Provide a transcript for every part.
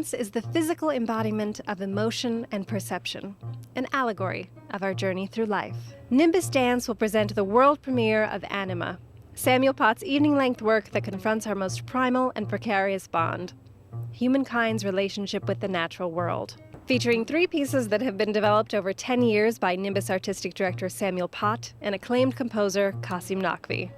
Dance is the physical embodiment of emotion and perception, an allegory of our journey through life. Nimbus Dance will present the world premiere of ANIMA, Samuel Pott's evening-length work that confronts our most primal and precarious bond, humankind's relationship with the natural world. Featuring 3 pieces that have been developed over 10 years by Nimbus artistic director Samuel Pott and acclaimed composer Qasim Naqvi.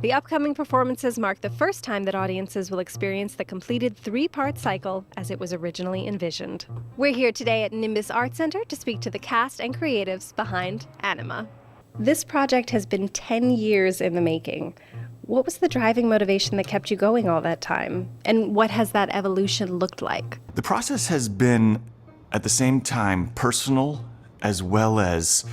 The upcoming performances mark the first time that audiences will experience the completed 3-part cycle as it was originally envisioned. We're here today at Nimbus Arts Center to speak to the cast and creatives behind ANIMA. This project has been 10 years in the making. What was the driving motivation that kept you going all that time? And what has that evolution looked like? The process has been, at the same time, personal as well as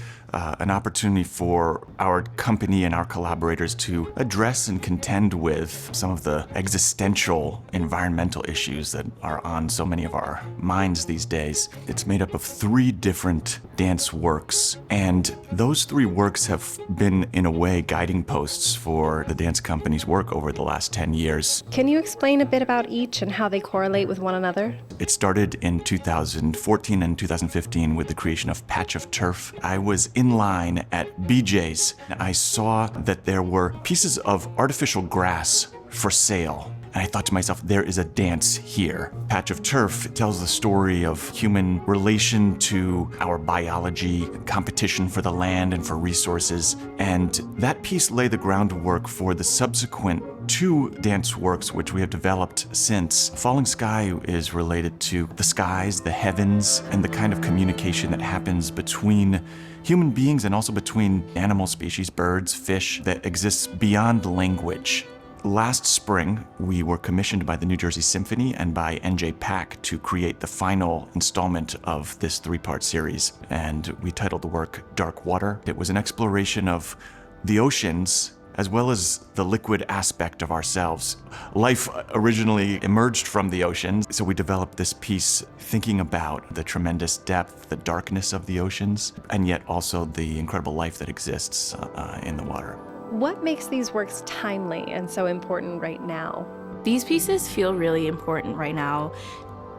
an opportunity for our company and our collaborators to address and contend with some of the existential environmental issues that are on so many of our minds these days. It's made up of 3 different dance works, and those 3 works have been, in a way, guiding posts for the dance company's work over the last 10 years. Can you explain a bit about each and how they correlate with one another? It started in 2014 and 2015 with the creation of Patch of Turf. I was in line at BJ's. I saw that there were pieces of artificial grass for sale. And I thought to myself, there is a dance here. Patch of Turf tells the story of human relation to our biology, competition for the land and for resources. And that piece laid the groundwork for the subsequent 2 dance works which we have developed since. Falling Sky is related to the skies, the heavens, and the kind of communication that happens between human beings and also between animal species, birds, fish, that exists beyond language. Last spring, we were commissioned by the New Jersey Symphony and by NJ to create the final installment of this 3-part series, and we titled the work Dark Water. It was an exploration of the oceans as well as the liquid aspect of ourselves. Life originally emerged from the oceans, so we developed this piece thinking about the tremendous depth, the darkness of the oceans, and yet also the incredible life that exists in the water. What makes these works timely and so important right now? These pieces feel really important right now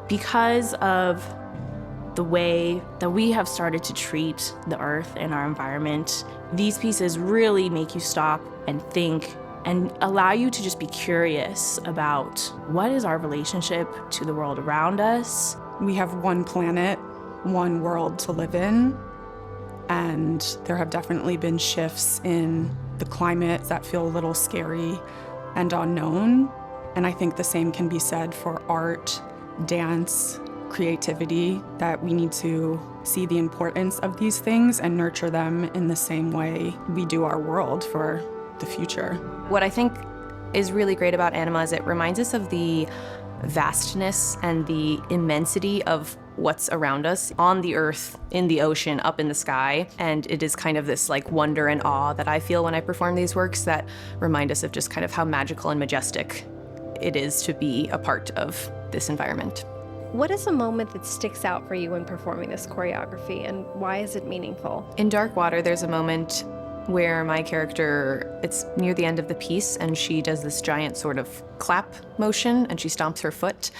because of the way that we have started to treat the earth and our environment. These pieces really make you stop and think and allow you to just be curious about what is our relationship to the world around us. We have one planet, one world to live in, and there have definitely been shifts in the climate that feel a little scary and unknown. And I think the same can be said for art, dance, creativity, that we need to see the importance of these things and nurture them in the same way we do our world for the future. What I think is really great about ANIMA is it reminds us of the vastness and the immensity of what's around us on the earth, in the ocean, up in the sky. And it is kind of this like wonder and awe that I feel when I perform these works that remind us of just kind of how magical and majestic it is to be a part of this environment. What is a moment that sticks out for you when performing this choreography, and why is it meaningful? In Dark Water, there's a moment where my character, it's near the end of the piece, and she does this giant sort of clap motion, and she stomps her foot.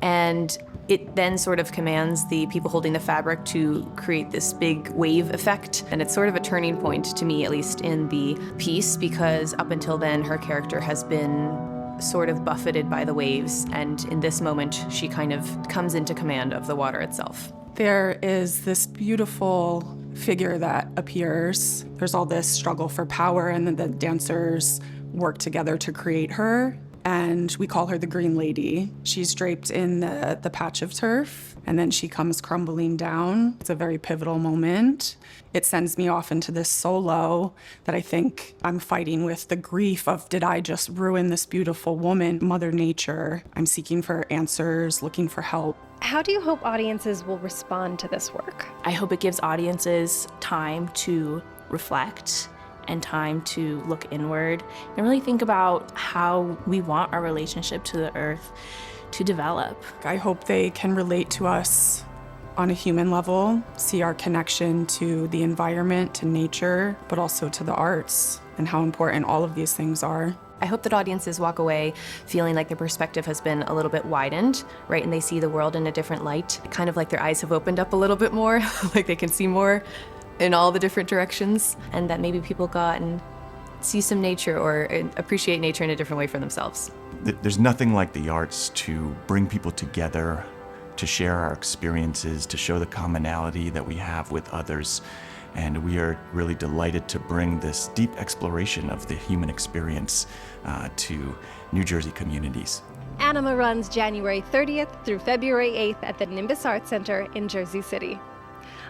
And it then sort of commands the people holding the fabric to create this big wave effect. And it's sort of a turning point to me, at least in the piece, because up until then, her character has been sort of buffeted by the waves. And in this moment, she kind of comes into command of the water itself. There is this beautiful figure that appears. There's all this struggle for power, and then the dancers work together to create her. And we call her the Green Lady. She's draped in the patch of turf, and then she comes crumbling down. It's a very pivotal moment. It sends me off into this solo that I think I'm fighting with the grief of, did I just ruin this beautiful woman? Mother Nature. I'm seeking for answers, looking for help. How do you hope audiences will respond to this work? I hope it gives audiences time to reflect and time to look inward and really think about how we want our relationship to the earth to develop. I hope they can relate to us on a human level, see our connection to the environment, to nature, but also to the arts and how important all of these things are. I hope that audiences walk away feeling like their perspective has been a little bit widened, right? And they see the world in a different light, kind of like their eyes have opened up a little bit more, like they can see more in all the different directions, and that maybe people go out and see some nature or appreciate nature in a different way for themselves. There's nothing like the arts to bring people together, to share our experiences, to show the commonality that we have with others. And we are really delighted to bring this deep exploration of the human experience to New Jersey communities. ANIMA runs January 30th through February 8th at the Nimbus Arts Center in Jersey City.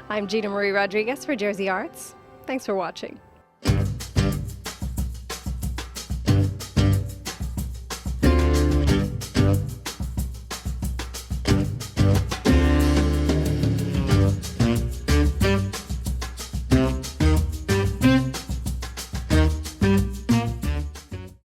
I'm Gina Marie Rodriguez for Jersey Arts. Thanks for watching.